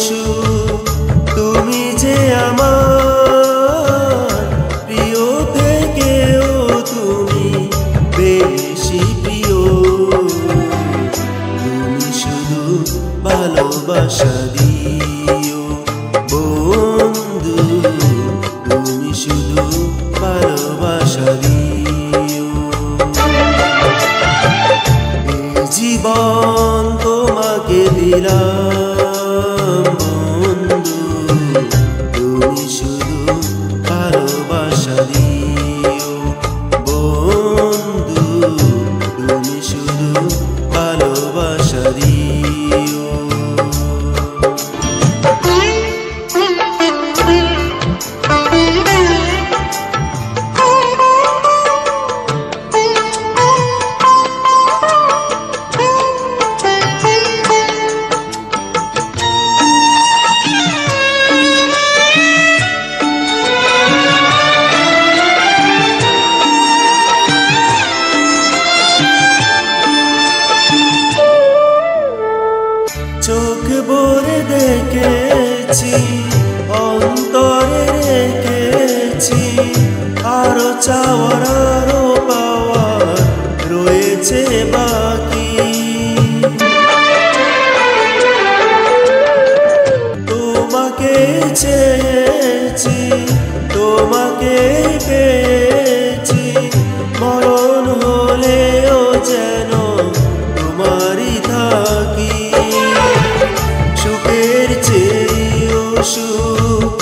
সুখ তুমি যে আমার প্রিয় থেকেও তুমি বেশি প্রিয় তুমি শুধু ভালোবাসা দিও বন্ধু তুমি শুধু ভালোবাসা দিও এই জীবন তোমাকে দিলাম বন্ধু তুমি শুধু ভালোবাসা দিও বন্ধু তুমি শুধু ভালোবাসা দিও চোখ ভরে দেখেছি অন্তরে রেখেছি আরো চাওয়ার আরো পাওয়ার রয়েছে বাকি তোমাকে চেয়েছি তোমাকে পেয়েছি মরণ হলেও যেন তোমারই থাকি সুখের চেয়েও সুখ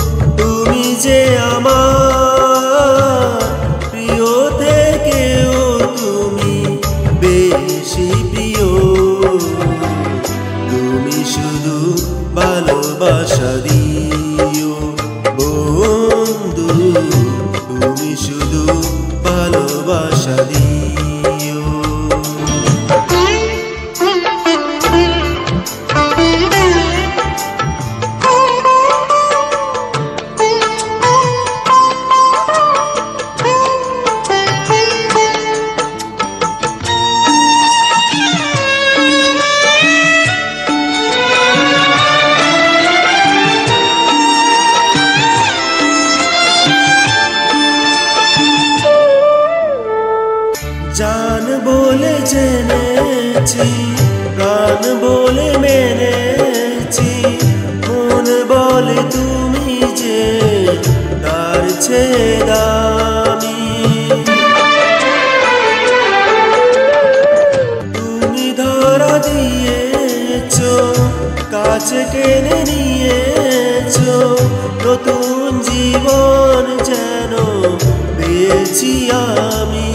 তুমি যে আমার প্রিয় থেকেও তুমি বেশি প্রিয় তুমি শুধু ভালোবাসা দিও বন্ধু তুমি শুধু ভালোবাসা দিও জান বলে জেনেছি প্রাণ বলে মেনেছি মন বলে তুমি যে তার চেয়ে দামি তুমি ধরা দিয়েছো কাছে টেনে নিয়েছো নতুন জীবন যেন পেয়েছি আমি